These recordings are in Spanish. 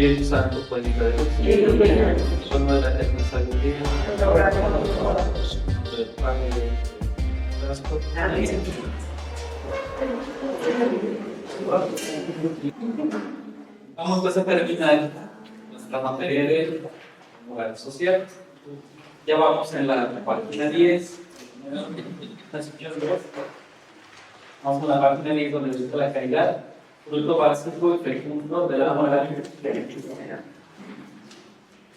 Espíritu Santo, fuente de luz, forma de la eterna sabiduría, del Padre y del Espíritu Vamos pues a terminar nuestra materia de moral social. Ya vamos en la página 10. Vamos a la página 10 donde dice la caridad, fruto básico y fecundo de la moral.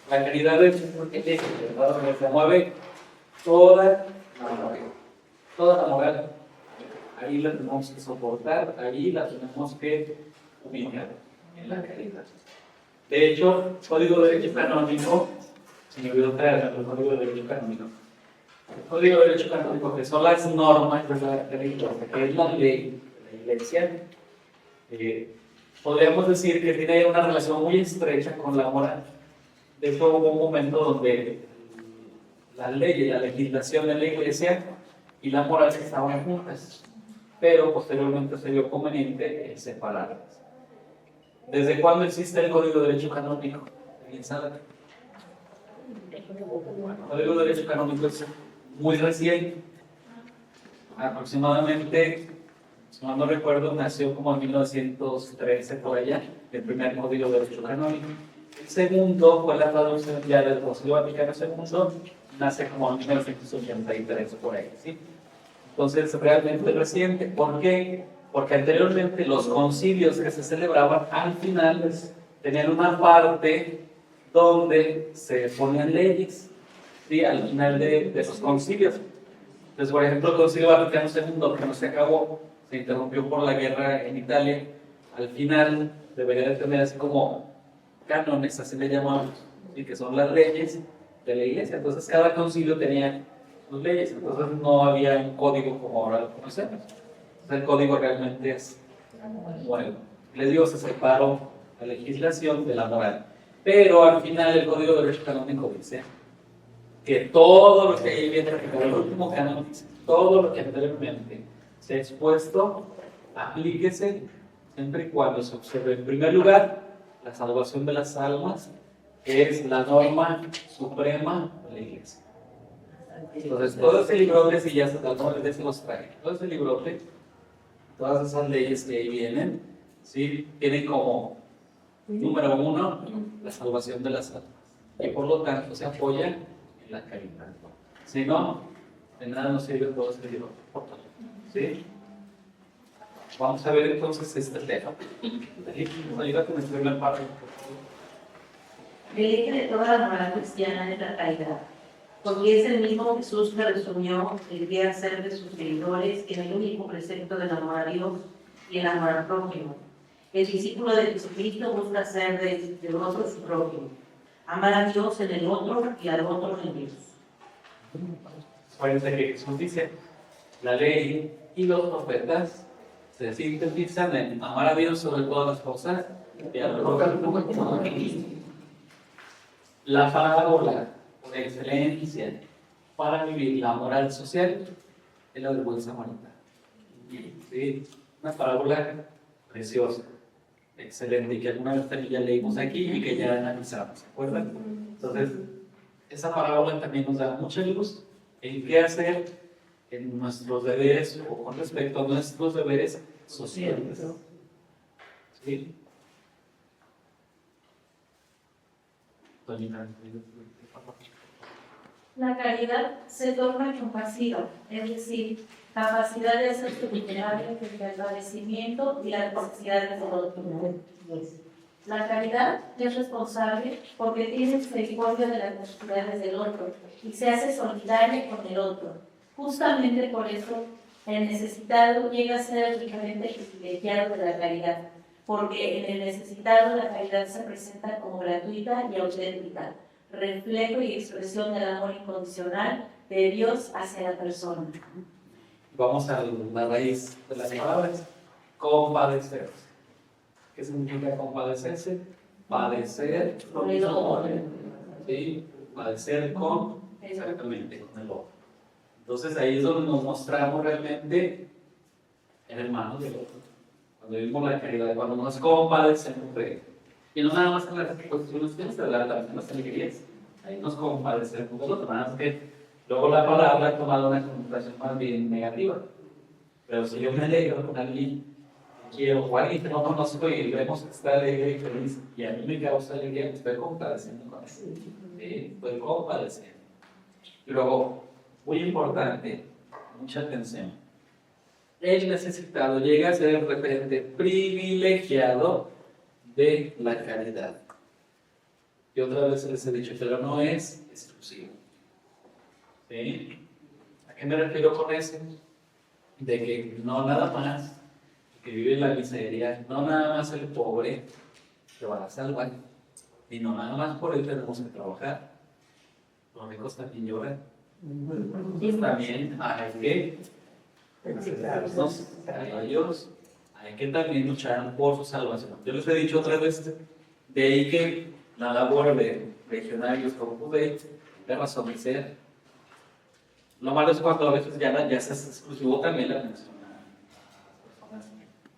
La caridad es el eje, ¿verdad? Donde se mueve toda la moral. Ahí la tenemos que soportar, ahí la tenemos que humillar en la caridad. De hecho, Código de Derecho Canónico, se me olvidó traer el Código de Derecho Canónico. El Código de Derecho Canónico, que son las normas de la Iglesia, que es la ley de la Iglesia, podríamos decir que tiene una relación muy estrecha con la moral. De hecho, hubo un momento donde la ley y la legislación de la Iglesia y la moral estaban juntas, pero posteriormente se vio conveniente separarlas. ¿Desde cuándo existe el Código de Derecho Canónico? ¿Alguien sabe? El Código de Derecho Canónico es muy reciente, aproximadamente, si mal no recuerdo, nació como en 1913 por allá, el primer Código de Derecho Canónico. El segundo fue la traducción ya del Concilio Vaticano II, nace como en 1983 por ahí, ¿sí? Entonces, realmente reciente. ¿Por qué? Porque anteriormente los concilios que se celebraban al final tenían una parte donde se ponían leyes, ¿sí? Al final de esos concilios. Entonces, por ejemplo, el Concilio Vaticano II, que no se acabó, se interrumpió por la guerra en Italia, al final debería de tener así como cánones, así le llamamos, ¿sí? Que son las leyes de la Iglesia. Entonces, cada concilio tenía sus leyes, entonces no había un código como ahora lo conocemos. Entonces, el código realmente es nuevo. Les digo, se separó la legislación de la moral. Pero al final el Código de Derecho Canónico dice que todo lo que ahí viene, el último canon dice, todo lo que anteriormente se ha expuesto, aplíquese siempre y cuando se observe en primer lugar la salvación de las almas, que es la norma suprema de la Iglesia. Entonces, todo ese librote, si ya se trató de se los trae, todo ese librote, todas esas leyes que ahí vienen, ¿sí? Tienen como número uno la salvación de las almas, y por lo tanto se apoya en la caridad. Si no, de nada nos sirve todo ese librote. ¿Sí? Vamos a ver entonces este tema. Nos ayuda con el primer párrafo. El eje de toda la moral cristiana es la caridad, porque es el mismo Jesús que resumió el qué hacer de sus seguidores en el único precepto del amor a Dios y el amor al prójimo. El discípulo de Jesucristo busca hacer del otro su prójimo, amar a Dios en el otro y al otro en Dios. Acuérdense que Jesús dice, la ley y los profetas se sintetizan en amar a Dios sobre todas las cosas y al prójimo como a ti mismo. La parábola por excelencia para vivir la moral social es la del buen samaritano. ¿Sí? Una parábola preciosa, excelente, y que alguna vez también ya leímos aquí y que ya analizamos, ¿se acuerdan? Entonces, esa parábola también nos da mucha luz en qué hacer en nuestros deberes o con respecto a nuestros deberes sociales. ¿Sí? La caridad se torna compasiva, es decir, capacidad de hacerse vulnerable frente al padecimiento y las necesidades del otro. La caridad es responsable porque tiene misericordia de las necesidades del otro y se hace solidaria con el otro. Justamente por eso el necesitado llega a ser el diferente privilegiado de la caridad, porque en el necesitado la caridad se presenta como gratuita y auténtica, reflejo y expresión del amor incondicional de Dios hacia la persona. Vamos a la raíz de las palabras, compadecerse. ¿Qué significa compadecerse? Padecer con el otro. ¿Sí? Padecer con, exactamente, con el otro. Entonces ahí es donde nos mostramos realmente en hermanos del otro. Cuando vivimos la caridad, cuando nos compadecemos de él. Y no nada más en las exposiciones que se dan, también en las alegrías. Ahí nos compadecemos nosotros, nada más que luego la palabra ha tomado una connotación más bien negativa. Pero si yo me alegro con alguien que quiero, o alguien que no conozco y vemos que está alegre y feliz, y a mí me causa alegría, me estoy compadeciendo con él. ¿Sí? Estoy compadeciendo. Y luego, muy importante, mucha atención. El necesitado llega a ser el referente privilegiado de la caridad. Y otra vez les he dicho, pero no es exclusivo. ¿Sí? ¿A qué me refiero con eso? De que no nada más el que vive en la miseria, no nada más el pobre se va a salvar, y no nada más por él tenemos que trabajar. Los ricos también lloran. Y también hay que acercarnos a ellos, hay que también luchar por su salvación. Yo les he dicho otra vez, de ahí que la labor de legionarios como Pudey, de razón de ser. Lo malo es cuando a veces ya se hace exclusivo también la atención a las personas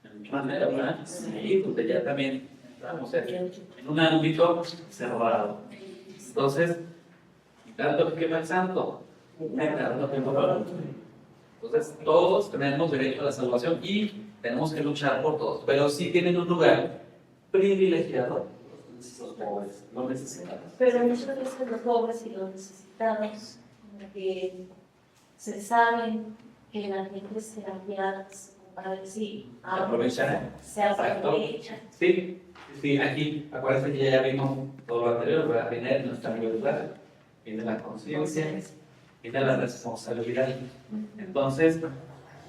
en mucha manera, ¿verdad? Sí, donde ya también entramos en un ámbito cerrado. Entonces, quitando que no es santo, quitando que no es. Entonces, todos tenemos derecho a la salvación y tenemos que luchar por todos, pero sí tienen un lugar privilegiado los pobres, los necesitados. Pero muchas veces los pobres y los necesitados, como que se saben que la gente se apiada para decir, Aprovechan. se aprovechan. Sí, sí, aquí, acuérdense que ya vimos todo lo anterior, ¿verdad? Viene nuestra libertad, viene la conciencia, viene la responsabilidad. Entonces,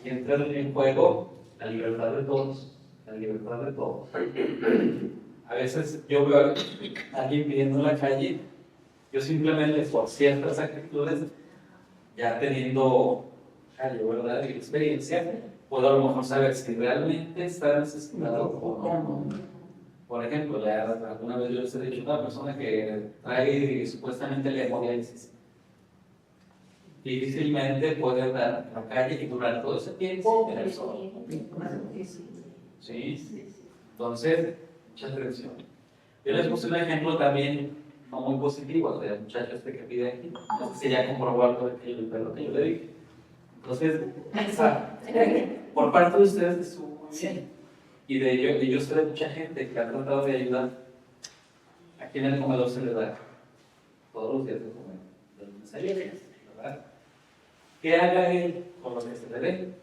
entra en juego la libertad de todos, la libertad de todos. A veces yo veo a alguien pidiendo en la calle, yo simplemente por ciertas actitudes, ya teniendo, ¿verdad?, experiencia, puedo a lo mejor saber si realmente está necesitado o no. Por ejemplo, ya alguna vez yo les he dicho a una persona que trae supuestamente la hemodiálisis. Difícilmente puede andar en la calle y durar todo ese tiempo sin tener sol. ¿Sí? Entonces, mucha atención. Yo les puse un ejemplo también no muy positivo del muchacho este que pide aquí. No sé si ya comprobó algo de lo que yo le dije. Entonces, por parte de ustedes estuvo muy bien. Y de yo sé de mucha gente que ha tratado de ayudar. Aquí en el comedor se le da todos los días de comer, de lunes a viernes, ¿verdad? ¿Qué haga él con lo que se le dé?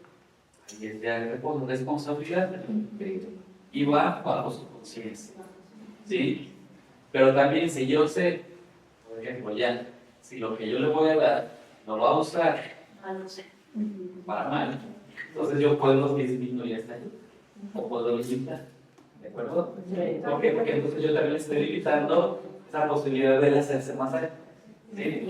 Ahí es ya responsabilidad. Y va bajo su conciencia. ¿Sí? Pero también si yo sé, por ejemplo, ya, si lo que yo le voy a dar no lo va a usar para mal, entonces yo puedo disminuir esta ayuda. O puedo limitar. ¿De acuerdo? ¿Por qué? Porque entonces yo también estoy limitando esa posibilidad de hacerse más allá. ¿Sí?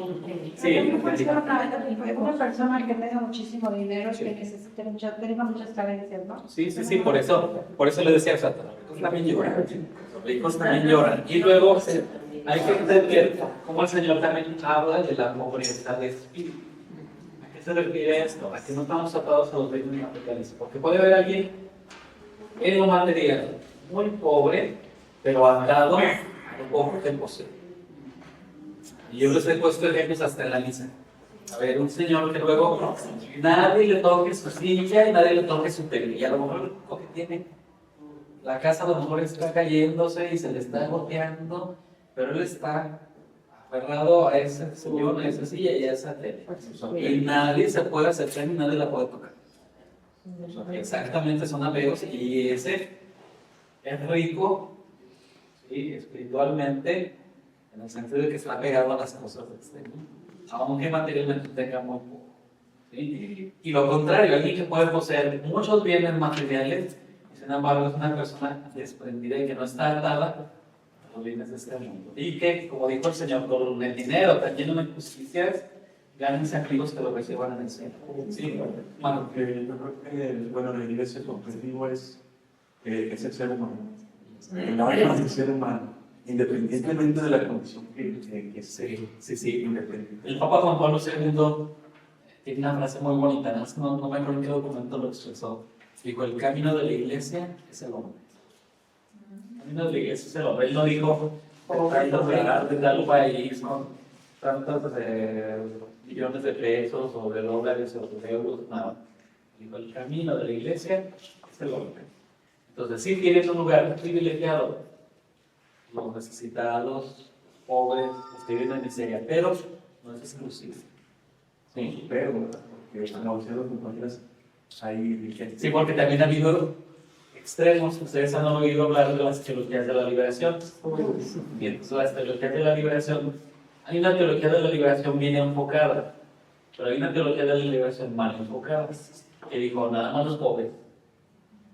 Sí. Una persona que tenga muchísimo dinero y que necesite tenga muchas carencias, ¿no? Sí, por eso le decía, o sea, los ricos también lloran. Los ricos también lloran. Y luego hay que entender cómo el Señor también habla de la pobreza de espíritu. ¿A qué se refiere esto? A que no estamos atados a los bienes materiales. Porque puede haber alguien en lo material muy pobre, pero atado a lo poco que posee. Y yo les he puesto ejemplos hasta en la misa. A ver, un señor que luego nadie le toque su silla y nadie le toque su tele. Y a lo mejor lo que tiene, la casa a lo mejor está cayéndose y se le está golpeando, pero él está aferrado a ese sillón, a esa silla y a esa tele. Y nadie se puede acercar y nadie la puede tocar. Exactamente, son amigos y ese es rico, ¿sí?, espiritualmente, en el sentido de que está pegado a las cosas externas, aunque materialmente tenga muy poco. ¿Sí? Y lo contrario, alguien que puede poseer muchos bienes materiales, y sin embargo es una persona desprendida y que no está atada a los bienes de este mundo. Y que, como dijo el Señor, con el dinero tan lleno de injusticias, gánense amigos que lo reciban en el cielo. Sí, Bueno, yo creo que la iglesia, su objetivo es el ser humano. El alma del ser humano, independientemente de la condición que esté. Sí. Independiente. El Papa Juan Pablo II tiene una frase muy bonita, no me acuerdo en qué documento lo expresó. Dijo: el camino de la iglesia es el hombre. no le eso se lo, él no dijo tantos de tal país, ¿no? Tantos millones de pesos o de dólares o de euros, nada. Dijo, el camino de la iglesia es el hombre. Entonces sí tienen un lugar privilegiado, los necesitados, pobres, los que viven en miseria, pero no es exclusivo. Sí, Pero, porque como decían los compañeros, hay gente. sí, porque también ha habido extremos. Ustedes han oído hablar de las teologías de la liberación. Bien, las teologías de la liberación, hay una teología de la liberación bien enfocada, pero hay una teología de la liberación mal enfocada, que dijo nada más los pobres.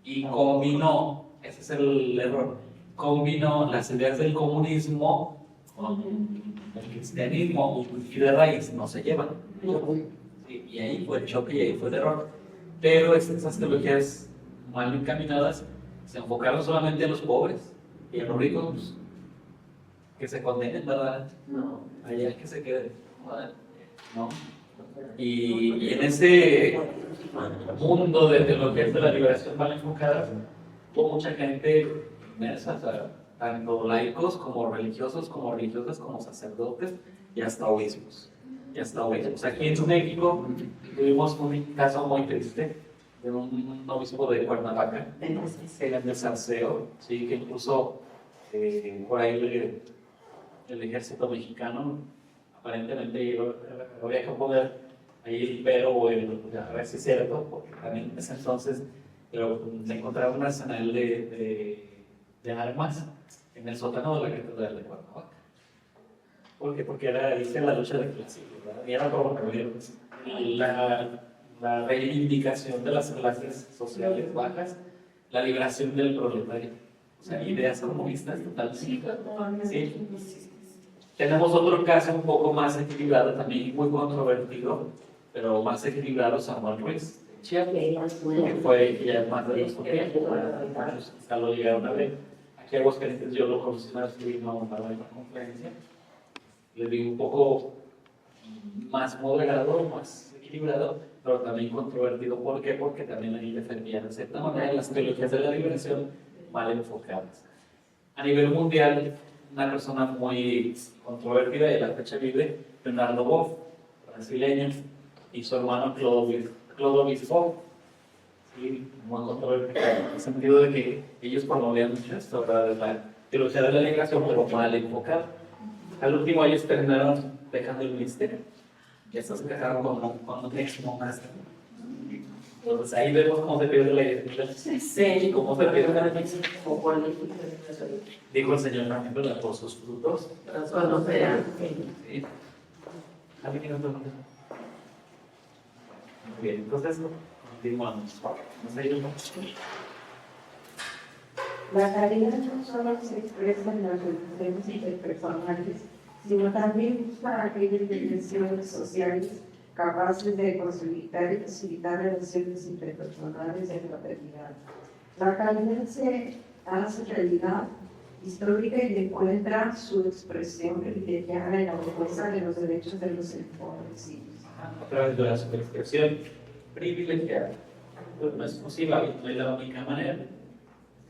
Y combinó, ese es el error, combinó las ideas del comunismo con el cristianismo y de raíz no se llevan. Sí, y ahí fue el choque y ahí fue el error. Pero esas teologías mal encaminadas se enfocaron solamente a los pobres y a los ricos, pues, que se condenen, ¿verdad? No, allá que se queden, ¿no? Y en ese mundo de teologías de la liberación mal enfocadas, hubo mucha gente inmersa, o sea, tanto laicos como religiosos, como religiosas, como sacerdotes y hasta obispos. Aquí en México tuvimos un caso muy triste de un obispo de Cuernavaca, de Salceo, ¿sí? Que incluso por ahí el ejército mexicano aparentemente habría que poner ahí el pero o a ver si es cierto, porque también en ese entonces se encontraba un arsenal de armas en el sótano de la catedral de Cuernavaca. ¿Por qué? Porque era la lucha de clases, ¿verdad? Y era como la reivindicación de las clases sociales bajas, la liberación del proletario. O sea, ideas comunistas totalmente. Sí. Tenemos otro caso un poco más equilibrado, también muy controvertido, pero más equilibrado, Samuel Ruiz, que fue ya más de los 80, hasta lo llegaron a ver. Aquí a Aguascalientes yo lo conocí una vez que vino a una conferencia. Le digo un poco más moderado, más equilibrado, pero también controvertido. ¿Por qué? Porque también ahí defendían de cierta manera las teologías de la liberación mal enfocadas. A nivel mundial, una persona muy controvertida y a la fecha vive, Leonardo Boff, brasileño, y su hermano Clodovis Boff. Sí, muy controvertido, en el sentido de que ellos promovían mucho esto, ¿verdad? De la teología de la liberación, pero mal enfocada. Al último ellos terminaron dejando el ministerio. Ya estos se casaron con un ex monastra. Entonces ahí vemos cómo se pierde la identidad. Sí, cómo se pierde la identidad. Dijo el Señor, por ejemplo, por sus frutos. Cuando sean. Sí. Bien, entonces continuamos. La caridad no solo se expresa en las relaciones interpersonales, sino también busca aquellas dimensiones sociales capaces de posibilitar y facilitar relaciones interpersonales de fraternidad. La caridad se hace realidad histórica y encuentra su expresión privilegiada en la defensa de los derechos de los empobrecidos. A través de la expresión privilegiada. Pues no es posible, no es la única manera.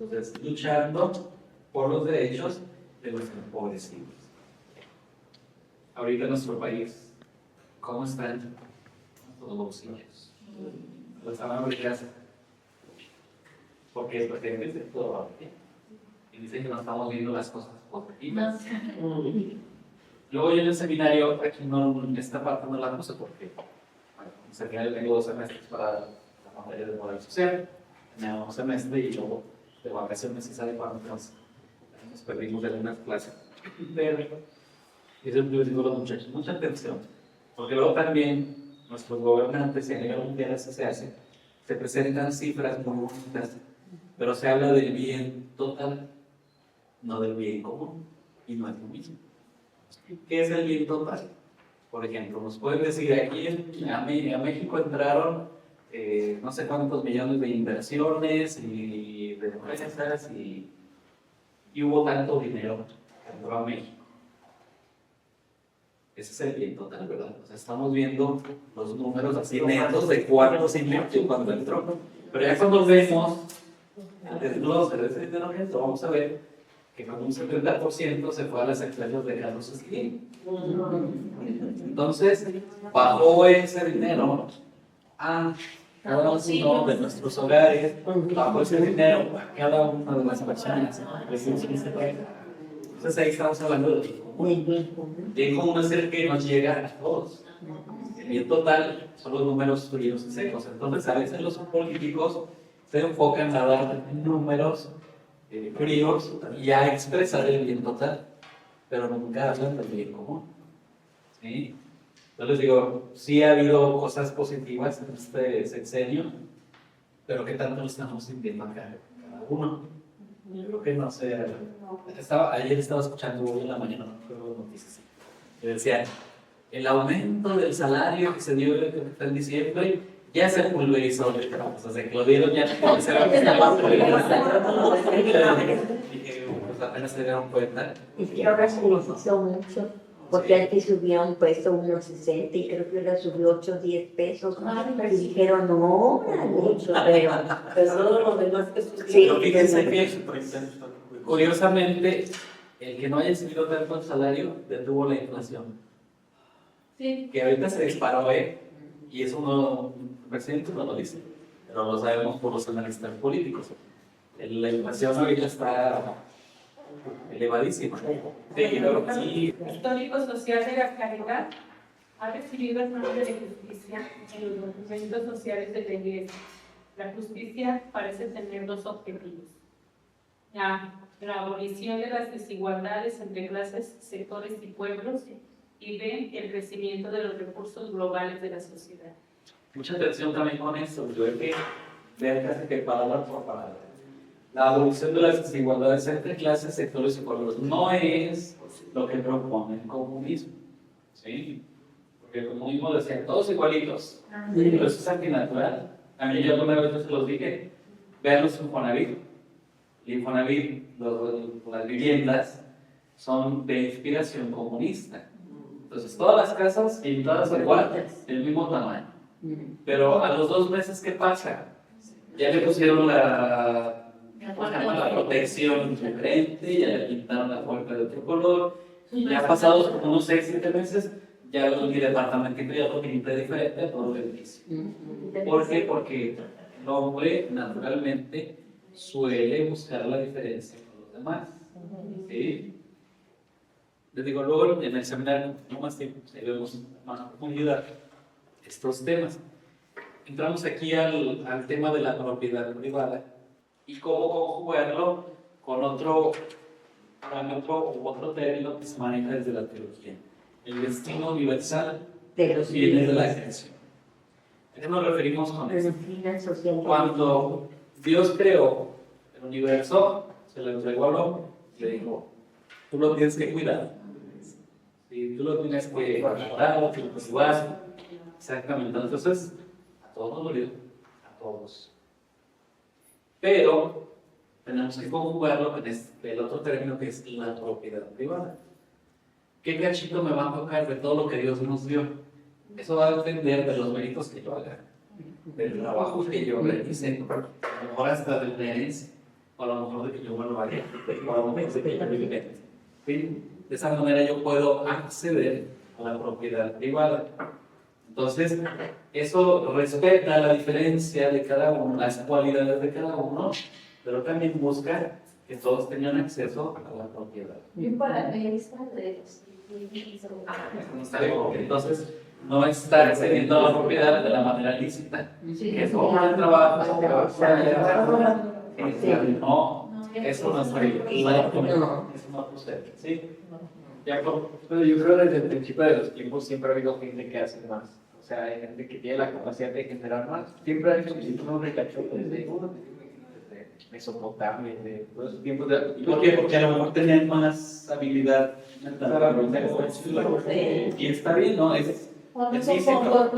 Entonces, luchando por los derechos de los empobrecidos. Ahorita en nuestro país, ¿cómo están los bolsillos? Los llaman de casa. Porque pretenden de todo. Y dicen que no estamos viendo las cosas positivas. Luego yo en el seminario, aquí no, en esta parte no la puse porque bueno, en el seminario tengo 2 semestres para la materia de moral social. Me un semestre y luego de vacaciones y sabe cuándo nos perdimos de algunas clases. Pero yo siempre les digo a los muchachos, mucha atención, porque luego también nuestros gobernantes y a nivel mundial eso se hace, se presentan cifras muy bonitas, pero se habla del bien total, no del bien común, y no es lo mismo. ¿Qué es el bien total? Por ejemplo, nos pueden decir aquí a México entraron no sé cuántos millones de inversiones y de empresas y hubo tanto dinero que entró a México. Ese es el bien total, ¿verdad? O sea, estamos viendo los números así netos de cuánto se invirtió cuando entró. Pero ya cuando vemos el desglose de ese dinero, vamos a ver que con un 70% se fue a las secretarias de Carlos Slim. Entonces, bajó ese dinero a cada uno de nuestros hogares, bajó ese dinero a cada una de las personas. Entonces ahí estamos hablando de cómo hacer que nos llega a todos. El bien total son los números fríos y secos. Entonces a veces los políticos se enfocan a dar números fríos y a expresar el bien total, pero nunca hablan del bien común. ¿Sí? Entonces digo, sí ha habido cosas positivas en este sexenio, pero ¿qué tanto lo estamos sintiendo acá cada uno? Yo creo que no sé. Ayer estaba escuchando hoy en la mañana, no recuerdo noticias, que decía, el aumento del salario que se dio en diciembre ya se pulverizó, o sea, que lo dieron ya no se va a dije, pues apenas se dieron cuenta. Es que ahora se les hizo mucho, porque antes subía un peso, unos 60, y creo que ahora subió 8 o 10 pesos. Y dijeron, no, mucho, pero todo lo demás que subió. Sí, Pero fíjense que, curiosamente, el que no haya subido tanto el salario detuvo la inflación. Sí. Que ahorita se disparó, y eso no, el presidente no lo dice, pero lo sabemos por los analistas políticos. La inflación ahorita está elevadísima. Pero sí, Histórico social de la caridad ha recibido el nombre de justicia en los documentos sociales de la Iglesia. La justicia parece tener dos objetivos: la abolición de las desigualdades entre clases, sectores y pueblos, y B, el crecimiento de los recursos globales de la sociedad. mucha atención también con esto. Yo creo que ver casi que palabra por palabra. La abolición de las desigualdades entre clases, sectores y pueblos no es lo que propone el comunismo. ¿Sí? Porque el comunismo decía todos igualitos. Pero eso es antinatural. A mí yo alguna vez se los dije, vean los Infonavit. El Infonavit, las viviendas, son de inspiración comunista. Entonces todas las casas pintadas igual, del mismo tamaño. Pero a los 2 meses, ¿qué pasa? Ya le pusieron la protección diferente, ya le pintaron la puerta de otro color, ya pasados como unos 6 o 7 meses, ya mi departamento ya lo pinté diferente a todo el edificio. ¿Por qué? Porque el hombre naturalmente suele buscar la diferencia con los demás. ¿Sí? Les digo, luego en el seminario, no más tiempo, vemos más profundidad estos temas. Entramos aquí al tema de la propiedad privada y cómo conjugarlo con otro parámetro u otro término que se maneja desde la teología: el destino universal de los bienes de la creación. ¿A qué nos referimos con eso? Cuando Dios creó el universo, se lo entregó al hombre y le dijo, tú lo tienes que cuidar, ¿sí? Tú lo tienes que guardar, que lo cultivas. Exactamente. Entonces, a todos nos dolió, a todos. Pero tenemos que conjugarlo con el otro término que es la propiedad privada. ¿Qué cachito me va a tocar de todo lo que Dios nos dio? Eso va a depender de los méritos que yo haga, del trabajo que yo realice, a lo mejor hasta de la herencia, o a lo mejor de que yo me lo haga, o a lo mejor de que yo me lo haga. ¿Sí? De esa manera yo puedo acceder a la propiedad privada. Entonces, eso respeta la diferencia de cada uno, las cualidades de cada uno, pero también busca que todos tengan acceso a la propiedad. Y para esta Entonces, no estar accediendo a la propiedad de la manera lícita, que es como el trabajo, no, eso no es real, eso no procede, ¿sí? Pero yo creo que desde el principio de los tiempos siempre ha habido gente que hace más. O sea, hay gente que tiene la capacidad de generar más. Siempre hay unos recachotes de Mesopotamia, de todos esos tiempos. ¿Por qué? Porque a lo mejor tenían más habilidad mental. Y está bien, ¿no? Es lícito.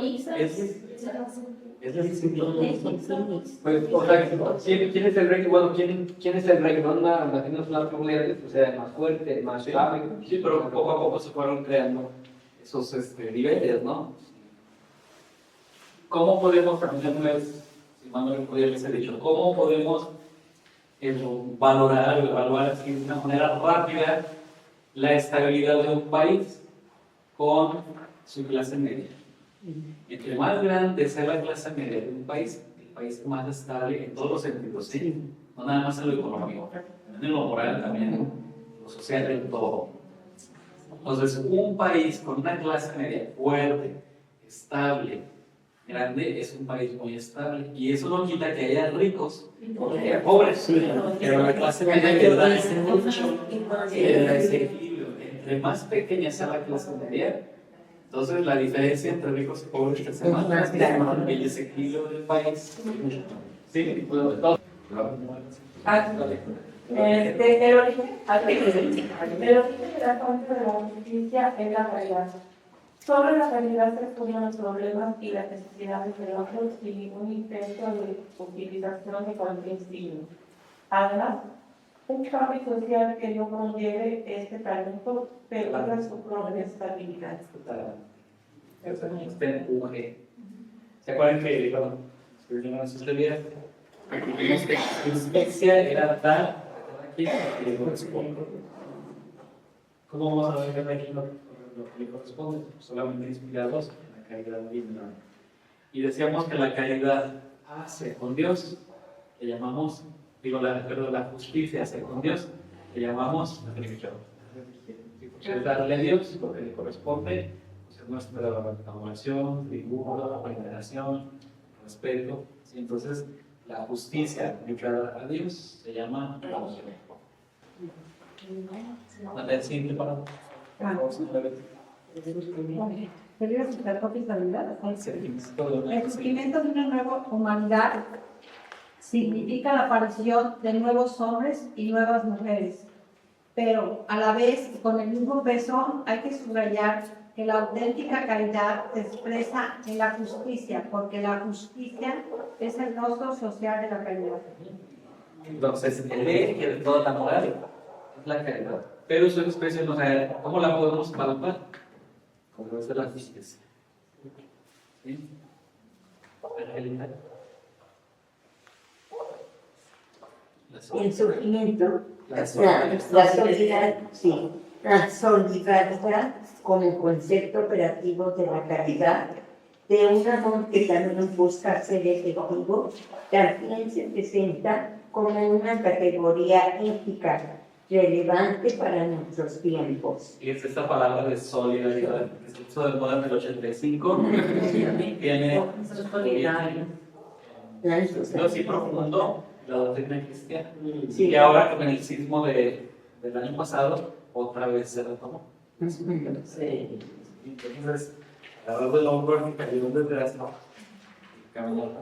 Pues, o sea, ¿quién es el rey? Bueno, ¿quién es el rey? No las más familiares, o sea, el más fuerte, el más sabio. Sí, pero poco a poco se fueron creando esos niveles, ¿no? ¿Cómo podemos, si Manuel podría haberse dicho, cómo podemos valorar o evaluar así de una manera rápida la estabilidad de un país con su clase media. Entre más grande sea la clase media de un país, el país es más estable en todos los sentidos, ¿sí? No nada más en lo económico, en lo moral también, lo social, en todo. Entonces, un país con una clase media fuerte, estable, grande, es un país muy estable. Y eso no quita que haya ricos o que haya pobres. Pero la clase media que da ese mucho desequilibrio. Entre más pequeña sea la clase media, entonces la diferencia entre ricos y pobres es más grande. El desequilibrio del país. Sí, pues todo. El origen de la fuente de la justicia es la caridad. Sobre la caridad se estudian los problemas y las necesidades de otros sin ningún intento de utilización de cualquier signo. Además, un cambio social que no conlleve este talento perjudica su propia estabilidad. Este empuje. ¿Se acuerdan que cuando escribimos sus teorías? Vimos que justicia era dar a cada quien lo que le corresponde. ¿Cómo vamos a ver cada quien lo que le corresponde? Solamente inspirados en la caridad divina. Y decíamos que la caridad hace con Dios, que llamamos, la justicia hace con Dios, que llamamos religión. Es darle a Dios lo que le corresponde, pues, nuestra adoración, tributo, veneración, respeto. ¿Sí? Entonces, la justicia aplicada a Dios se llama religión. ¿Una simple para ¿Querías explicar por estabilidad? El surgimiento de una nueva humanidad significa la aparición de nuevos hombres y nuevas mujeres, pero a la vez, con el mismo peso, hay que subrayar que la auténtica caridad se expresa en la justicia, porque la justicia es el rostro social de la caridad. Entonces, el eje de toda la moral es la caridad. Pero su expresión, o sea, ¿cómo la podemos palpar? Como es de la justicia. ¿Sí? Angelina. El surgimiento, la solidaridad, sí, la solidaridad como concepto operativo de la caridad, de un amor que también busca ser efectivo, también se presenta como una categoría ética relevante para nuestros tiempos. Y es esta palabra de solidaridad, que se hizo de moda en el 85, y tiene sentido así profundo la doctrina cristiana. Sí. Y ahora con el sismo del año pasado, otra vez se retomó. Sí. Entonces, la verdad del hombre que cayó desde las no. Caminar,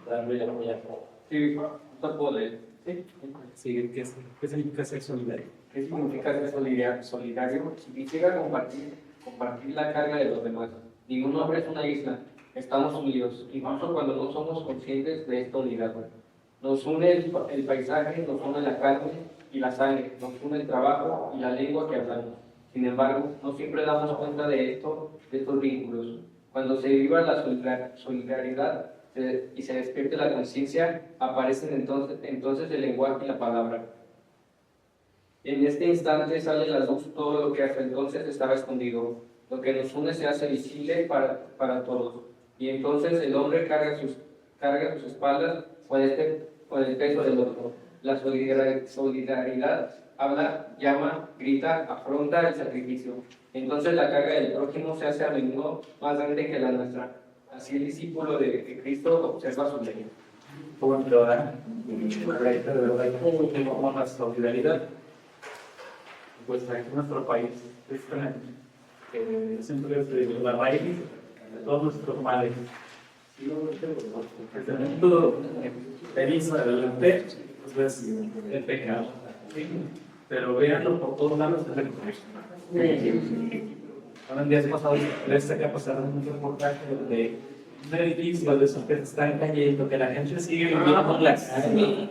darle apoyar. Sí, no puedo leer. Sí, ¿qué significa ser solidario? ¿Qué significa ser solidario? Significa compartir la carga de los demás. Ningún hombre es una isla. Estamos unidos, incluso cuando no somos conscientes de esta unidad. Nos une el paisaje, nos une la carne y la sangre, nos une el trabajo y la lengua que hablamos. Sin embargo, no siempre damos cuenta de estos vínculos. Cuando se viva la solidaridad y se despierte la conciencia, aparecen entonces el lenguaje y la palabra. En este instante sale a la luz todo lo que hasta entonces estaba escondido. Lo que nos une se hace visible para todos. Y entonces el hombre carga sus espaldas con el peso del otro. La solidaridad habla, llama, grita, afronta el sacrificio. Entonces la carga del prójimo se hace a menudo más grande que la nuestra. Así el discípulo de Cristo observa su ley. Bueno, ¿verdad? De verdad, como la solidaridad. Pues aquí en nuestro país es siempre la raíz de todos nuestros males. El segundo vista adelante, pues es el pecado. ¿Sí? Pero véanlo por todos lados de la Ahora en días pasados, esta que ha pasado un reportaje de un edificio de esos que se están cayendo, que la gente sigue viviendo por la calle.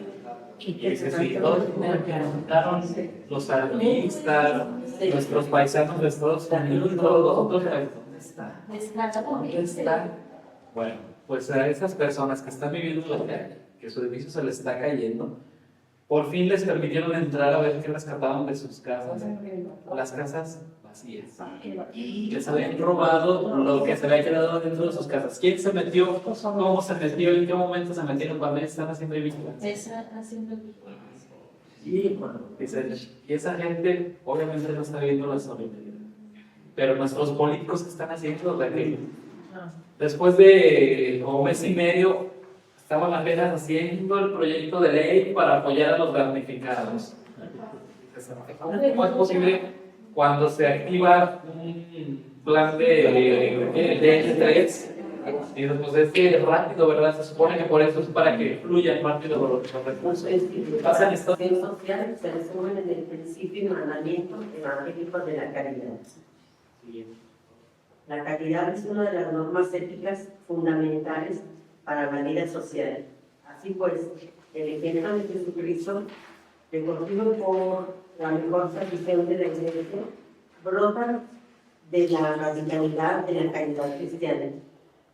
Y se preguntaron los artistas, nuestros paisanos de Estados Unidos, nosotros, ¿dónde está? ¿Dónde está? Bueno, pues a esas personas que están viviendo en la calle, que su edificio se les está cayendo, por fin les permitieron entrar a ver qué rescataban de sus casas. Las casas vacías. Les habían robado lo que se había quedado dentro de sus casas. ¿Quién se metió? ¿Cómo se metió? ¿En qué momento se metieron? Cuando ellos están haciendo vigilancia. Está haciendo Y bueno, y esa gente obviamente no está viendo la solidaridad. Pero nuestros políticos, ¿qué están haciendo? Después de como un mes y medio, estaban apenas haciendo el proyecto de ley para apoyar a los damnificados. ¿Cómo es posible cuando se activa un plan de N3? Y después es que es rápido, ¿verdad? Se supone que por eso es para que fluyan rápido los recursos. Pasan esto. Los sociales se resumen en el principio y mandamiento evangélico de la caridad. La caridad es una de las normas éticas fundamentales para la vida social. Así pues, el ejemplo de Jesucristo, recogido por la mejor tradición de la Iglesia, brota de la radicalidad de la caridad cristiana,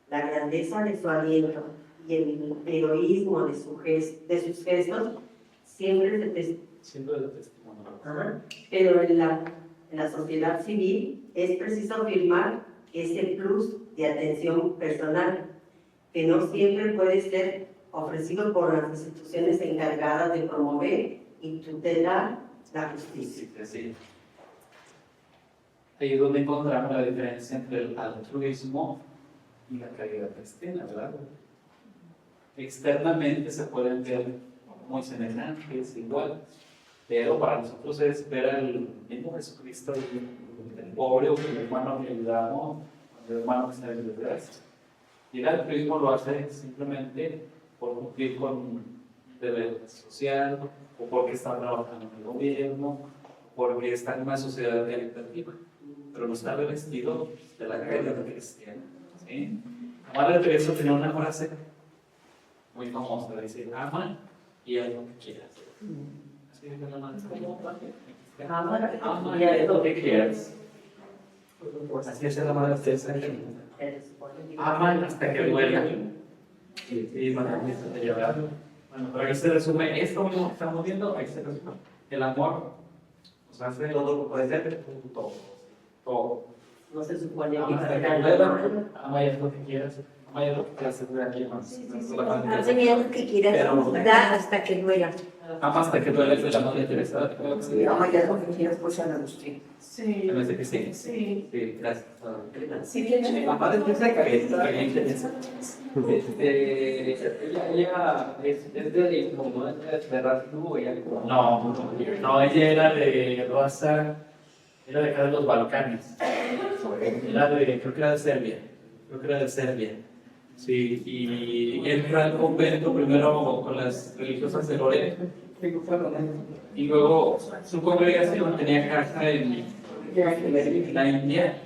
la grandeza de su aliento y el heroísmo de sus gestos siempre Siendo el testimonio. pero en la sociedad civil es preciso afirmar ese plus de atención personal, que no siempre puede ser ofrecido por las instituciones encargadas de promover y tutelar la justicia. Sí. Ahí es donde encontramos la diferencia entre el altruismo y la caridad cristiana, ¿verdad? Externamente se pueden ver muy semejantes, igual, pero para nosotros es ver al mismo Jesucristo, el pobre o el hermano que ayudamos, el hermano que está en desgracia. Y el altruismo lo hace simplemente por cumplir con un deber social, o porque está trabajando en el gobierno, o porque está en una sociedad caritativa, pero no está revestido de la caridad cristiana. ¿Sí? La Madre Teresa tenía una frase muy famosa, dice, ama y haz lo que quieras. Así es la Madre Teresa. Ama y haz lo que quieras. Así es la Madre Teresa. Ama hasta que duela. Sí, bueno, pero ahí se resume esto mismo que estamos viendo, ahí se resume. El amor nos hace todo lo que puede ser, todo. No se supone que Ama hasta que duela, ama y haz lo que quieras. Ama y haz lo que quieras, es de aquí más. Haz lo que quieras, da hasta que duela. Ama hasta que duela es de la Madre Teresa. Ama ya lo que quieras, pues San Agustín. Sí. Me parece que sí. Sí. Sí, gracias. Sí, tiene. La Madre Teresa que interesa. Ella es de como de raza No, ella era de raza, era de acá de los Balcanes. Creo que era de Serbia. Sí, y entra al convento primero con las religiosas de Loreto. Y luego su congregación tenía casa en la India,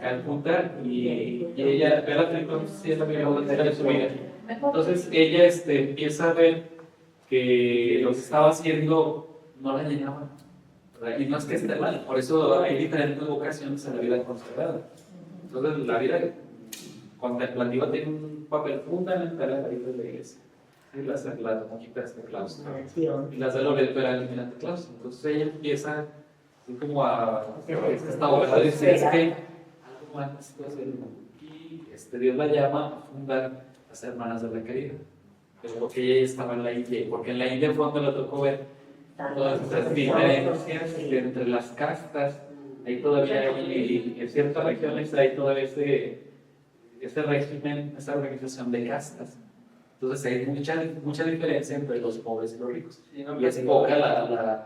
Calcuta, y ella ve la película, sí es la primera de su vida. Entonces ella empieza a ver que lo que estaba haciendo no la llenaba. Y no es que esté mal, por eso hay diferentes vocaciones en la vida consagrada. Entonces la vida contemplativa tiene un papel fundamental en la vida de la iglesia. Y las monjitas de claustro. Y las de Loreto eran de claustro. Entonces ella empieza así como a esta obra de decir es que algo más puede hacer. Y Dios la llama a fundar las Hermanas de la Caridad. Pero porque ella estaba en la India, porque en la India fue donde le tocó ver todas estas diferencias entre las castas. Ahí todavía hay, en ciertas regiones hay todavía ese régimen, esa organización de castas. Entonces hay mucha diferencia entre los pobres y los ricos. Y es poca la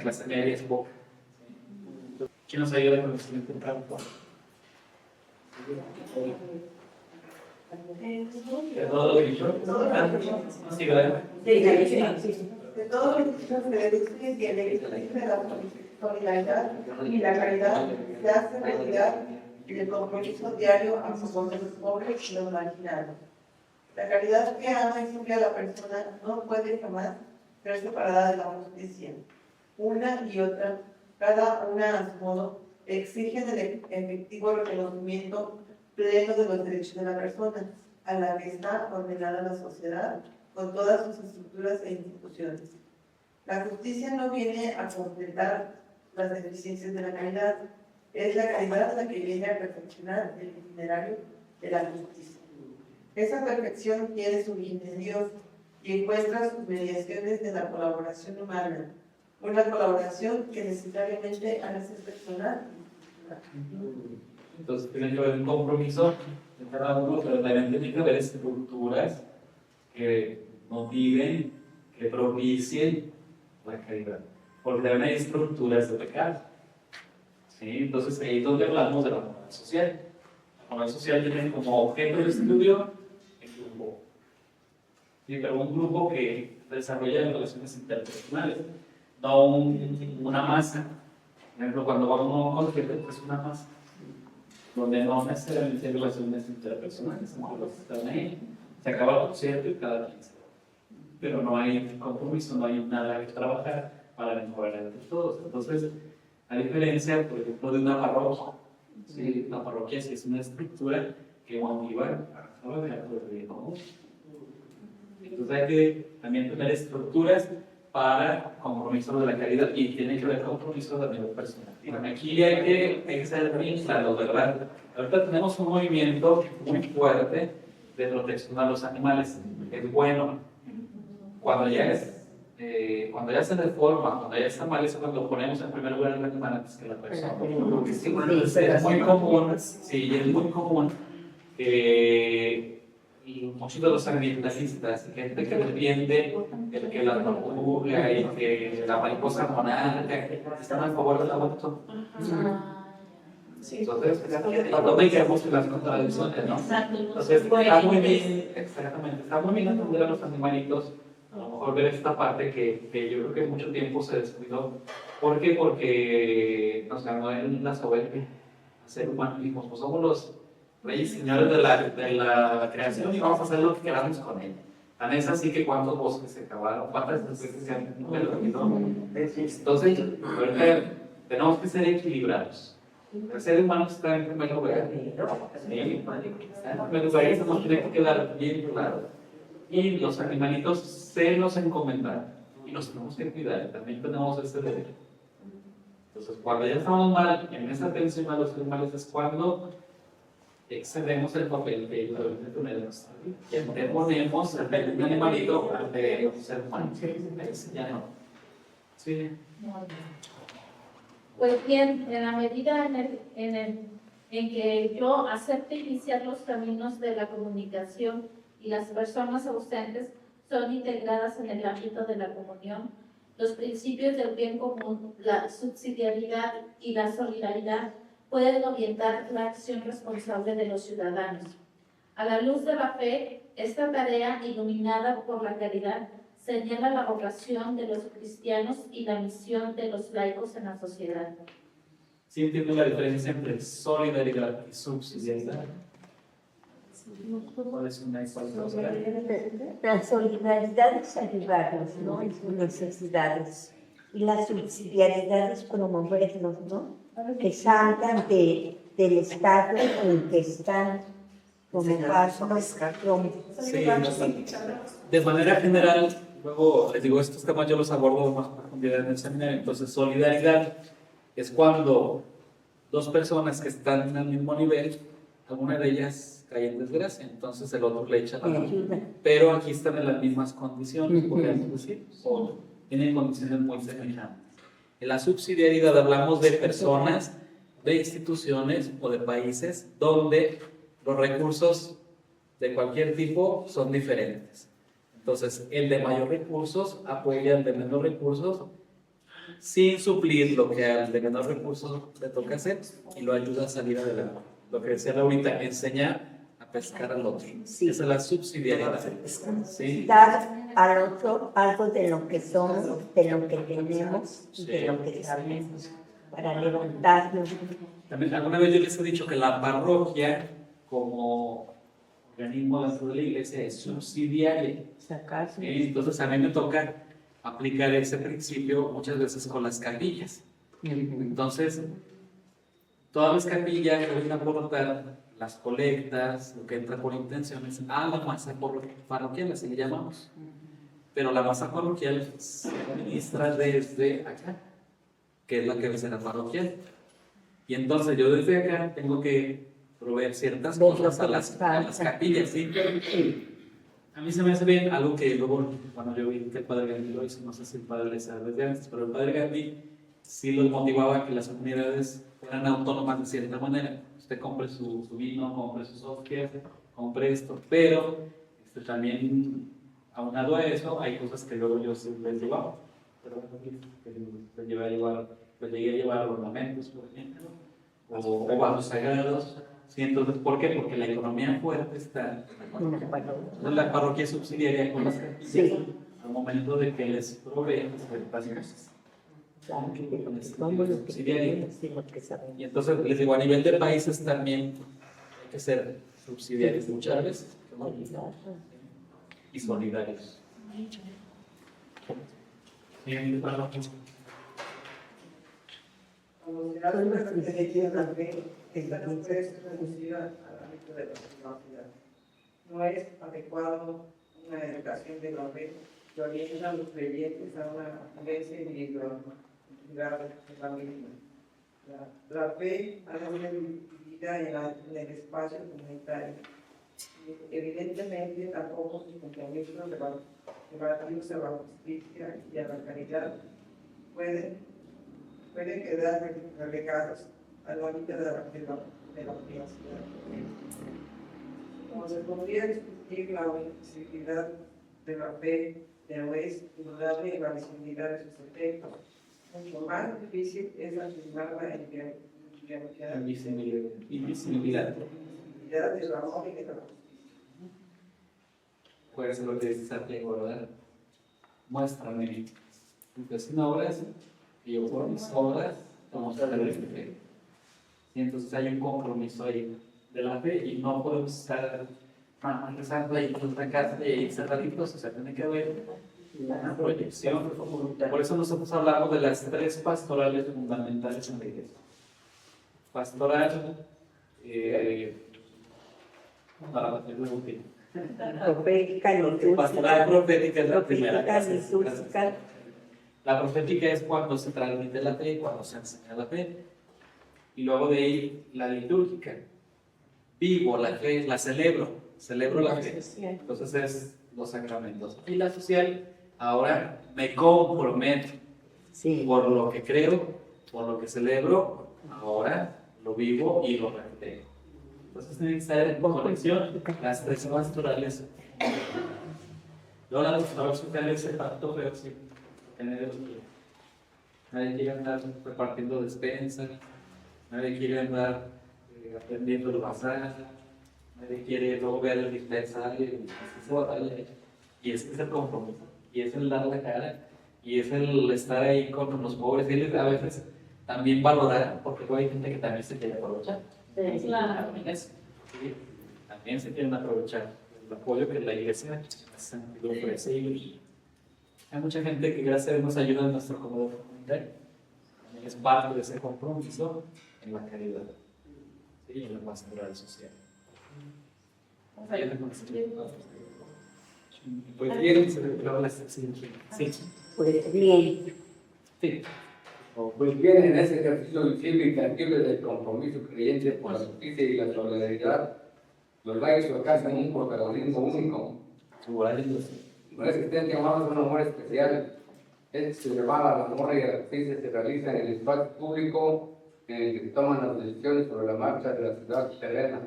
clase media, es poca. ¿Quién nos ayuda con el siguiente campo? ¿De todo lo dicho? Sí, ¿verdad? De todo lo que se deduce que el ejercicio de la solidaridad y la caridad se hace realidad en el compromiso diario a favor de los pobres y los marginados. La caridad que ama y suple a la persona no puede jamás ser separada de la justicia. Una y otra, cada una a su modo, exigen el efectivo reconocimiento pleno de los derechos de la persona, a la que está ordenada la sociedad, con todas sus estructuras e instituciones. La justicia no viene a completar las deficiencias de la caridad, es la caridad la que viene a perfeccionar el itinerario de la justicia. Esa perfección tiene su origen en Dios y encuentra sus mediaciones en la colaboración humana, una colaboración que necesariamente ha de ser personal. Entonces tiene que haber un compromiso de cada uno, pero también tiene que haber estructuras que motiven, que propicien la caridad. Porque también hay estructuras de pecado. ¿Sí? Entonces ahí es donde hablamos de la moral social. La moral social tiene como objeto de estudio el grupo. ¿Sí? Pero un grupo que desarrolla relaciones interpersonales, no una masa. Por ejemplo, cuando va uno a un concierto, es una masa, donde no necesariamente hay relaciones interpersonales entre los que están ahí. Se acaba el concierto y cada quien se va. Pero no hay compromiso, no hay nada que trabajar para mejorar entre todos. Entonces, a diferencia, por ejemplo, de una parroquia, ¿sí? La parroquia sí es una estructura que motiva a trabajar por el bien común. Entonces hay que también tener estructuras para compromiso de la caridad y tiene que haber compromiso a nivel personal. Aquí hay que ser bien claros, ¿verdad? Ahorita tenemos un movimiento muy fuerte de protección a los animales. Es bueno. Cuando ya se reforma, cuando ya está mal, es cuando ponemos en primer lugar al animal antes que la persona. Es muy común, sí, es muy común y muchos de los ambientalistas, gente que defiende el que la tortuga y que la mariposa monarca están a favor del aborto. Entonces, no digamos que las contradicciones, ¿no? Entonces, está muy bien, exactamente, está muy bien atender a los animalitos. A lo mejor ver esta parte que yo creo que mucho tiempo se descuidó. ¿Por qué? Porque nos ganó en la soberbia. Ser humano, dijimos, pues somos los reyes y señores de la creación y vamos a hacer lo que queramos con él. Tan es así que cuántos bosques se acabaron, cuántas especies se han perdido. Entonces, tenemos que ser equilibrados. El ser humano está en primer lugar. Sí, está en primer lugar y eso nos tiene que quedar bien claro. Y los animalitos se nos encomendan y los tenemos que cuidar, también tenemos ese deber. Entonces, cuando ya estamos mal en esa atención a los animales es cuando excedemos el papel que ellos deben de tener en nuestra vida. Y ponemos un animalito ante un ser humano. Ya no. Sí. Pues bien, en la medida en que yo acepte iniciar los caminos de la comunicación y las personas ausentes son integradas en el ámbito de la comunión, los principios del bien común, la subsidiariedad y la solidaridad pueden orientar la acción responsable de los ciudadanos. A la luz de la fe, esta tarea iluminada por la caridad señala la vocación de los cristianos y la misión de los laicos en la sociedad. ¿Sí entienden la diferencia entre solidaridad y subsidiariedad? ¿Cuál es una y cuál es otra? La solidaridad es ayudarnos, ¿no? En sus necesidades. Y la subsidiariedad es promovernos, ¿no? Que salgan del estado en que están como pasos. Sí, de manera general, luego les digo, estos temas yo los abordo más a profundidad en el seminario. Entonces, solidaridad es cuando dos personas que están en el mismo nivel, alguna de ellas cae en desgracia, entonces el otro le echa la mano. Pero aquí están en las mismas condiciones, podríamos decir, o tienen condiciones muy semejantes. En la subsidiariedad hablamos de personas, de instituciones o de países donde los recursos de cualquier tipo son diferentes. Entonces, el de mayor recursos apoya al de menos recursos sin suplir lo que al de menos recursos le toca hacer y lo ayuda a salir adelante. Lo que decía Laurita, enseñar a pescar al otro. Sí. Esa es la subsidiariedad. ¿Sí? Dar al otro algo de lo que somos, de lo que tenemos y de lo que sabemos para levantarnos. También alguna vez yo les he dicho que la parroquia, como organismo dentro de la iglesia, es subsidiaria. Entonces a mí me toca aplicar ese principio muchas veces con las capillas. Entonces, todas las capillas deben aportar las colectas, lo que entra por intenciones, a la masa parroquial, así le llamamos. Pero la masa parroquial se administra desde acá, que es la cabecera parroquial. Y entonces yo desde acá tengo que proveer ciertas cosas a las capillas, ¿sí? A mí se me hace bien algo que luego, cuando yo vi que el padre Gandhi lo hizo, no sé si el padre sabe desde antes, pero el padre Gandhi sí los motivaba a que las comunidades fueran autónomas de cierta manera. Usted compre su vino, compre sus hostias, compre esto, pero también, aunado a eso, hay cosas que luego yo sí les llevaba. Pero les llegué a llevar ornamentos, por ejemplo, o vasos sagrados. Sí, entonces, ¿por qué? Porque la economía fuerte está en la parroquia subsidiaria con las capillas, Sí. al momento de que les proveen ciertas cosas. Y entonces, les digo, a nivel de países también hay que ser subsidiarios muchas veces y solidarios. Bien, bueno. Como se hace una referencia también, esta no puede ser reducida al ámbito de la privacidad. No es adecuado una educación de la fe que orienta a los creyentes a una vivencia individual de la misma. La fe ha de ser vivida en el espacio comunitario. Evidentemente, tampoco sus compromisos relativos a la justicia y a la caridad pueden quedar relegados al ámbito de la privacidad. Como se podría discutir la visibilidad de la fe, pero es indudable la visibilidad de sus efectos. Mucho más difícil es afirmarla en Invisibilidad. del amor y de la justicia. Puede ser lo que dice Santiago, ¿verdad? Muéstrame tus obras y yo por mis obras te mostraré mi fe. Y entonces hay un compromiso ahí de la fe y no podemos estar rezando ahí en nuestra casa y cerraditos, o sea, tiene que haber una proyección. Por eso nosotros hablamos de las tres pastorales fundamentales en la iglesia. Pastoral, para hacer la última. Pastoral profética es la primera. La profética es cuando se transmite la fe, cuando se enseña la fe. Y luego de ahí la litúrgica. Vivo la fe, la celebro la fe. Entonces es los sacramentos. Y la social, ahora me comprometo por lo que creo, por lo que celebro, ahora lo vivo y lo practico. Entonces tiene que estar en conexión las tres pastorales. Luego la pastoral social es el pacto feo, sí. Nadie quiere andar repartiendo despensas, nadie quiere andar aprendiendo el bazar, nadie quiere luego ver el dispensario y ese es el compromiso, y es el dar la cara, y es el estar ahí con los pobres, y a veces también valorar, porque luego hay gente que también se quiere aprovechar. Sí, también se quieren aprovechar el apoyo que la iglesia ofrece. Y hay mucha gente que gracias a Dios nos ayuda en nuestro comedor comunitario. También es parte de ese compromiso en la caridad, ¿sí? Y en la pastoral social. Pues bien, se recuperó la sección. Sí. Pues bien. Sí. Pues bien, en ese ejercicio visible y tangible del compromiso creyente por la justicia y la solidaridad, los laicos alcanzan un protagonismo único. Nuestra existencia más es un amor especial, es se lleva al amor y a la justicia se realiza en el espacio público en el que se toman las decisiones sobre la marcha de la ciudad terrena,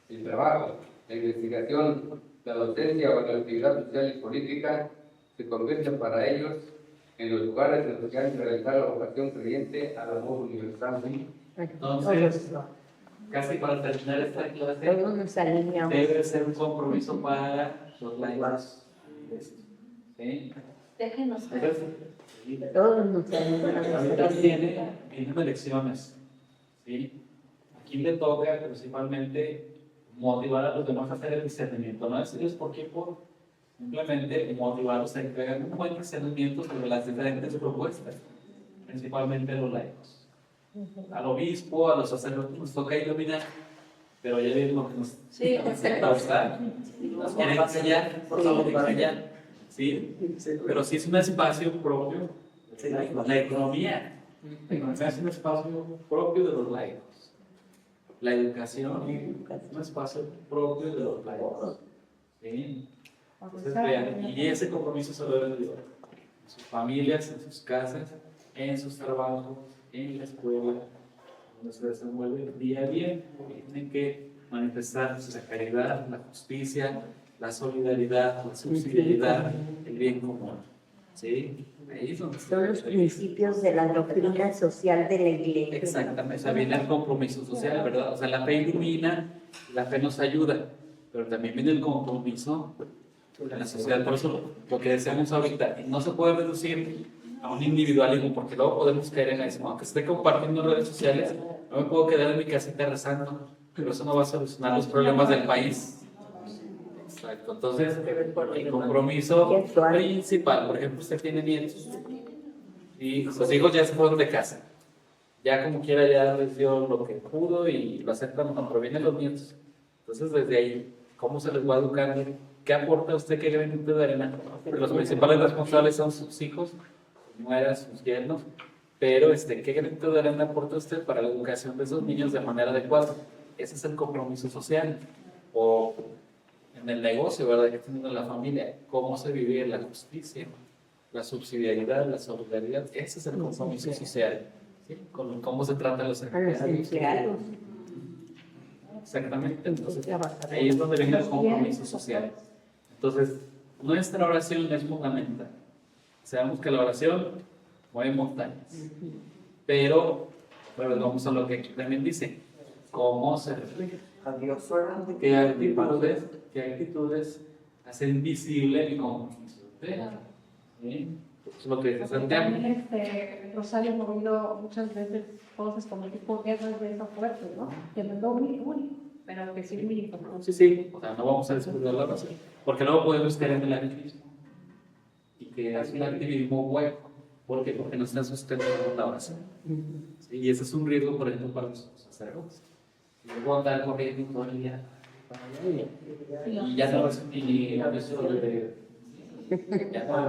el trabajo, la investigación, la docencia o la actividad social y política se convierten para ellos en los lugares en los que hay que realizar la vocación creyente al amor universal. Entonces, casi para terminar esta clase, debe ser un compromiso para los laicos. ¿Sí? Déjenos Todos nos Ahorita vienen elecciones. ¿Sí? ¿A quién le toca principalmente motivar a los demás a hacer el discernimiento? No decirles por qué, simplemente motivarlos a que hagan un buen discernimiento sobre las diferentes propuestas, principalmente los laicos. Al obispo, a los sacerdotes nos toca iluminar pero ya vieron lo que nos Sí, causa. Nos quieren callar, por favor, callar. Sí, pero sí es un espacio propio, la economía. La economía es un espacio propio de los laicos. La educación es un espacio propio de los laicos. ¿Sí? Entonces, vean, y ese compromiso se lo deben de dar en sus familias, en sus casas, en sus trabajos, en la escuela, donde se desenvuelve día a día, y tienen que manifestar la caridad, la justicia, la solidaridad, la subsidiariedad, el bien común. ¿Sí? Ahí es donde Son los principios de la doctrina social de la Iglesia. exactamente, o sea, viene el compromiso social, ¿verdad? O sea, la fe ilumina, la fe nos ayuda, pero también viene el compromiso en la sociedad. Por eso lo que decíamos ahorita, no se puede reducir a un individualismo, porque luego podemos caer en eso. Aunque esté compartiendo en redes sociales, no me puedo quedar en mi casita rezando, pero eso no va a solucionar los problemas del país. Exacto. Entonces, el compromiso principal, por ejemplo, usted tiene nietos y sus hijos ya se fueron de casa. Ya como quiera ya les dio lo que pudo y lo aceptan cuando vienen los nietos. Entonces, desde ahí, ¿cómo se les va a educar? ¿Qué aporta usted que granito de arena? Porque los principales responsables son sus hijos, sus nueras, sus yernos, pero ¿qué granito de arena aporta usted para la educación de esos niños de manera adecuada? Ese es el compromiso social. O en el negocio, ¿verdad? Que tiene la familia, cómo se vive la justicia, la subsidiariedad, la solidaridad. Ese es el compromiso social. ¿Sí? Con cómo se trata a los empleados. Exactamente, entonces ahí es donde viene el compromiso social. Entonces, nuestra oración es fundamental. Sabemos que la oración mueve montañas, pero vamos a lo que aquí también dice: ¿cómo se refleja? ¿Qué actitudes hacen visible el compromiso? ¿Sí? Es lo que dice Santiago. También Rosario movido muchas veces cosas como tipo guerras de esa fuerte, ¿no? Que no es lo único, pero que sí es muy importante. Sí, o sea, no vamos a descuidar la oración, porque luego podemos caer en el activismo, y que es un activismo hueco, porque no está sustentando la oración. ¿Sí? Y ese es un riesgo, por ejemplo, para los sacerdotes. Luego andar corriendo todo el día, y ya no es ni a veces ya no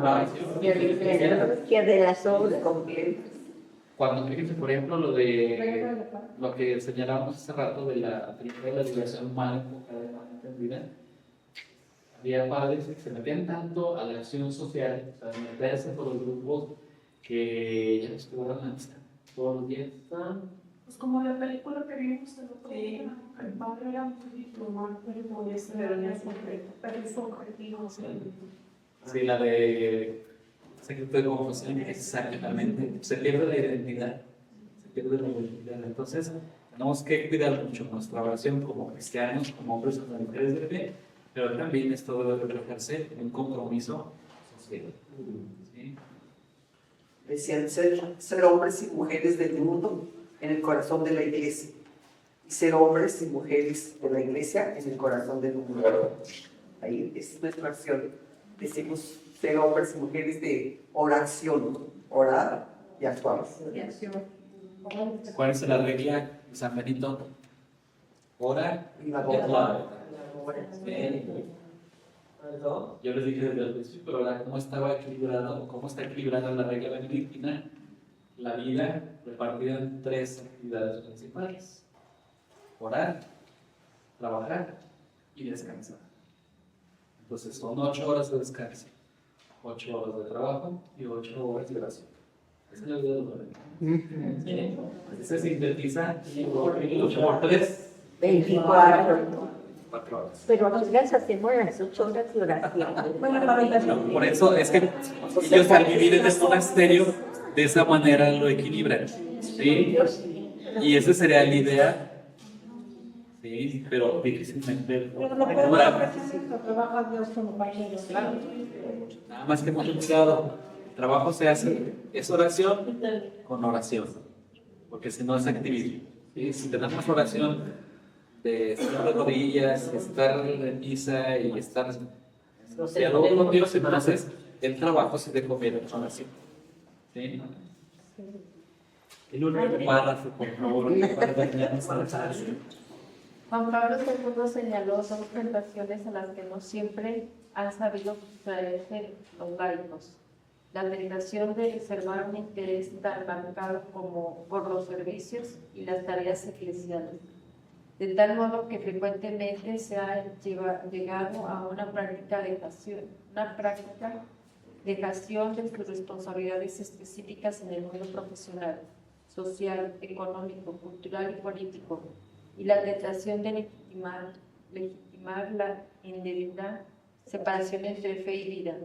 es Que de las obras completas. cuando fíjense, por ejemplo, lo que señalábamos hace rato de la película de la liberación mal enfocada y mal entendida, había padres que se metían tanto a la acción social, o sea, meterse por los grupos, que ya estuvieron a misa todos los días. Pues como la película que vimos el otro día, el padre era muy diplomado, pero no es objetivo. Sí, la de secreto de confusión, exactamente. Se pierde la identidad. Entonces, tenemos que cuidar mucho nuestra oración como cristianos, como hombres y como mujeres de fe, pero también esto debe reflejarse en un compromiso social. ¿Sí? Decían ser hombres y mujeres del mundo en el corazón de la iglesia, y ser hombres y mujeres de la iglesia en el corazón del mundo. Ahí es nuestra acción. Decimos ser hombres y mujeres de oración, orar y actuar. ¿Cuál es la regla de San Benito? Ora Y la actuar. Yo les dije desde el principio, ¿verdad? ¿Cómo estaba equilibrado, cómo está equilibrada la regla benedictina? La vida repartida en 3 actividades principales: orar, trabajar y descansar. Entonces son 8 horas de descanso, 8 horas de trabajo y 8 horas de oración. Esa es la vida de los hombres. Se sintetiza en 8 por 3. 24. 4 horas. Pero nosotras hacemos las 8 horas de oración. Por eso es que ellos al vivir en el monasterio de esa manera lo equilibran. ¿Sí? Y esa sería la idea. Sí, pero difícilmente. Trabaja Dios como parcero. Nada más que mucho cuidado. El trabajo se hace, es oración con oración, porque si no es activismo. ¿Sí? Si tenemos oración de estar de rodillas, estar en misa y estar diálogo con Dios, entonces el trabajo se te convierte en oración. ¿Sí? El último párrafo, por favor, para terminar esta frase. Juan Pablo II señaló dos tentaciones a las que no siempre han sabido sustraerse los laicos: la tentación de reservar un interés tan marcado como por los servicios y las tareas eclesiales, de tal modo que frecuentemente se ha llegado a una práctica dejación de sus responsabilidades específicas en el mundo profesional, social, económico, cultural y político, y la tentación de legitimar la indebida separación entre fe y vida,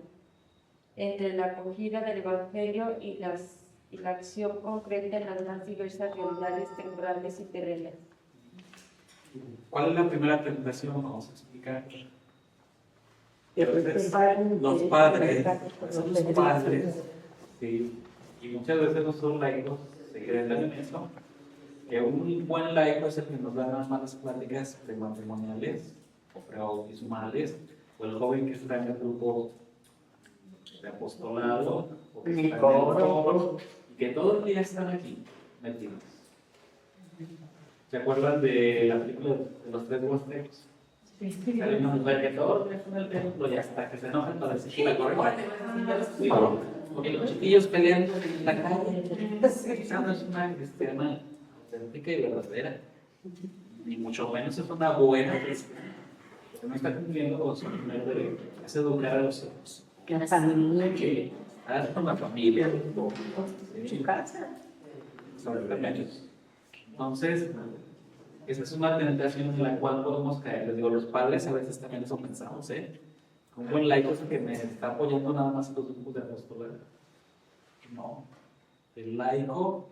entre la acogida del Evangelio y la acción concreta en las más diversas realidades temporales y terrenas. ¿Cuál es la primera tentación? Vamos a explicar. Los padres, son los padres, sí, y muchas veces los laicos se creen en eso, que un buen laico es el que nos da las malas pláticas prematrimoniales o prebautismales, o el joven que está en el grupo de apostolado, o que está en el coro, y que todo el día están aquí metidos. ¿Se acuerdan de la película de los tres huasteros? Sale una mujer que todo el día está en el templo y hasta que se enojan para decir que la corren. Porque los chiquillos peleando en la calle, esa no es una cristiana auténtica y verdadera, ni mucho menos es una buena cristiana. No está cumpliendo con su primer derecho, es educar a los hijos. La familia. Que estar con la familia. En su casa. Entonces, esa es una tentación en la cual podemos caer. Les digo, los padres a veces también eso pensamos, ¿eh? Un buen laico es el que me está apoyando nada más en los grupos de apostolado. No. El laico,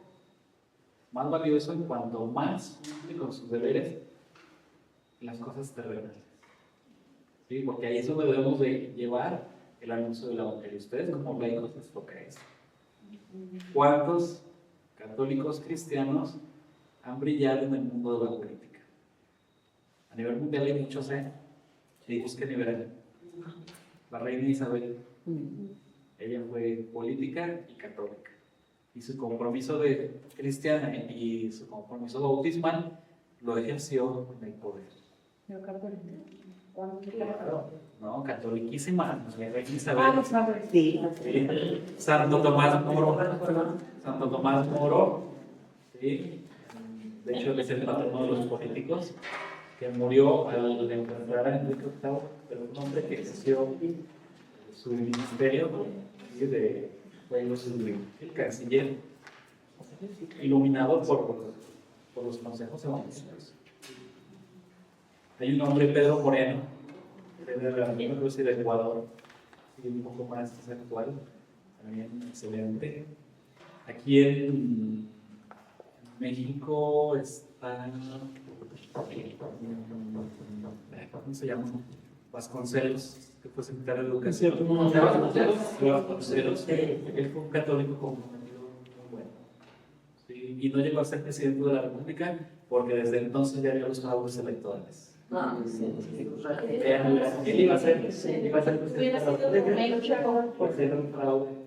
más valioso en cuanto más cumple con sus deberes, las cosas terrenales. ¿Sí? Porque ahí es donde debemos de llevar el anuncio del evangelio. Ustedes como laicos les toca eso. ¿Cuántos católicos cristianos han brillado en el mundo de la política? A nivel mundial hay muchos, y busquen y verán. La reina Isabel, ella fue política y católica, y su compromiso de cristiana y su compromiso bautismal lo ejerció en el poder. No, catoliquísima, la reina Isabel. Sí. Santo Tomás Moro, ¿sí? De hecho, es el patrono de los políticos, que murió al enfrentar a Enrique VIII, pero un hombre que ejerció su ministerio, ¿sí? Fue el canciller, iluminado por los consejos evangélicos. Hay un hombre, Pedro Moreno, de Ecuador, y un poco más actual, también excelente. Aquí en México está, ¿cómo se llama? Vasconcelos, que fue secretario de Educación. Vasconcelos, él fue un católico comprometido muy bueno. Sí, y no llegó a ser presidente de la República porque desde entonces ya había los fraudes electorales. Él iba a ser presidente de la República por ser un fraude.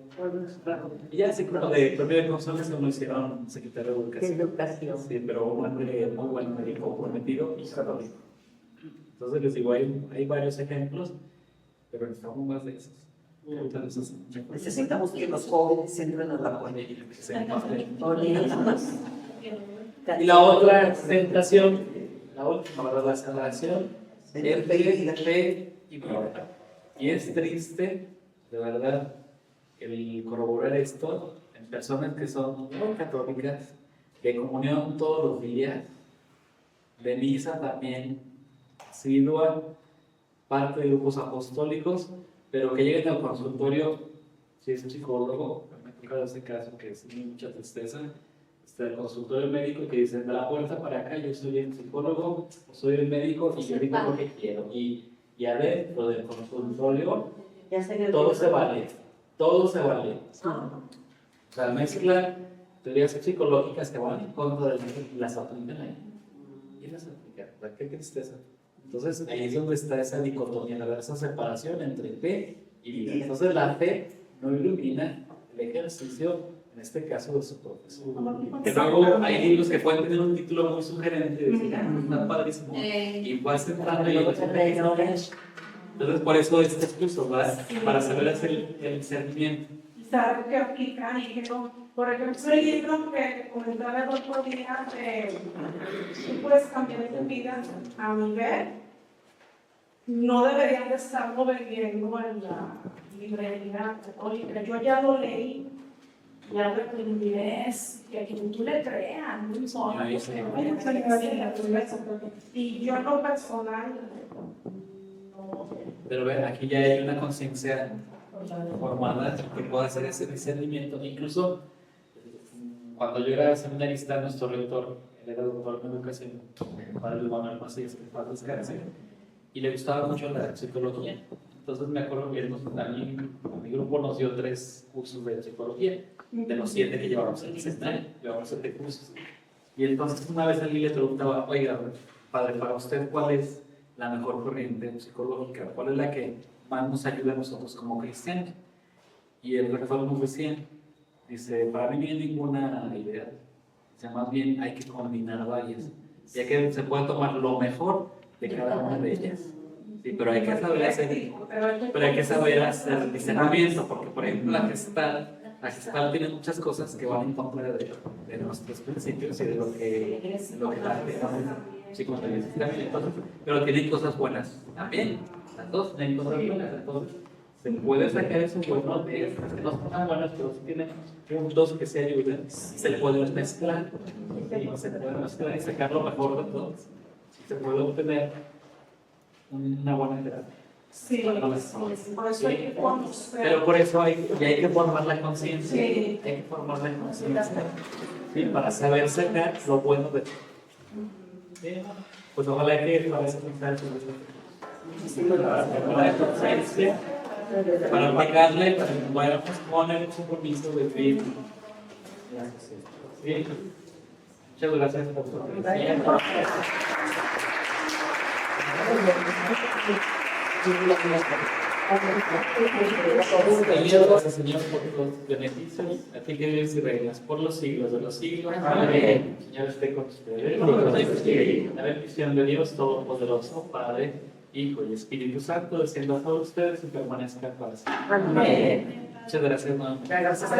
Y ya así como de propio de González no lo hicieron secretario de Educación. Sí, pero un hombre muy bueno, muy comprometido y católico. Entonces les digo, hay varios ejemplos, pero necesitamos más de esos. Necesitamos que los jóvenes entren a la política. Y la otra tentación, la última, ¿verdad? La separación entre fe y vida. Y es triste, de verdad, el corroborar esto en personas que son muy católicas, que comunión todos los días, de misa también, asidua, parte de grupos apostólicos, pero que lleguen al consultorio, si es un psicólogo, me ha tocado ese caso que es mucha tristeza, está el consultorio médico que dice, de la puerta para acá yo soy el psicólogo, soy el médico y yo digo lo que quiero. Y adentro del consultorio, todo se vale. Todo se vale. O sea, mezcla teorías psicológicas que van en contra de las aplican ahí. Y las aplican. Qué tristeza. Entonces, ahí es donde está esa dicotomía, esa separación entre fe y vida. Entonces, la fe no ilumina el ejercicio en este caso de su profesor. Que luego hay libros que pueden tener un título muy sugerente y decir, está padrísimo. Y vas entrando y entonces por eso este curso, ¿verdad? Para saber hacer el discernimiento. Saber qué aplicar y qué no. Por ejemplo, el libro que comentaba el otro día, tú puedes cambiar tu vida a nivel, no deberían de estarlo vendiendo en la librería católica. Yo ya lo leí, ya lo aprendí, que a quien tú le creas, no importa. Y yo en lo personal, no. Pero ve, aquí ya hay una conciencia formada que puede hacer ese discernimiento. Incluso cuando yo era seminarista, nuestro rector, él era doctor en educación, el padre Manuel Macías, que paz descanse, y le gustaba mucho la psicología. Entonces me acuerdo que a mi grupo nos dio 3 cursos de psicología, de los 7 que llevábamos en el seminario, llevábamos 7 cursos. Y entonces una vez alguien le preguntaba, oiga, padre, para usted, ¿cuál es la mejor corriente psicológica? ¿Cuál es la que más nos ayuda a nosotros como cristianos? Y el rector nos decía, dice, para mí no hay ninguna idea, o sea, más bien hay que combinar varias, ya que se puede tomar lo mejor de cada una de ellas. Sí, pero hay que saber hacer discernimiento, porque por ejemplo la Gestalt tiene muchas cosas que van en contra de nuestros principios y de lo que la psicoanálisis también, entonces, pero tienen cosas buenas también, las dos tienen cosas buenas, entonces se puede sacar eso bueno de estas que no son tan buenas, pero sí tienen puntos que se ayuden, se le puede mezclar, y sacar lo mejor de todos, se puede obtener una buena terapia. Sí, por eso hay que conocer. Pero por eso hay que formar la conciencia, hay que formar la conciencia, ¿sí? Para saber sacar lo bueno de todo. ¿Sí? Pues ojalá que para eso para aplicarle, para que podamos poner un compromiso de fe. ¿Sí? Muchas gracias por su atención. Gracias, Señor, por los beneficios, a ti que vives y reinas por los siglos de los siglos. Amén. Señor, esté con ustedes. La bendición de Dios Todopoderoso, Padre, Hijo y Espíritu Santo, descienda a todos ustedes y permanezca para siempre. Amén. Muchas gracias, hermano. Gracias.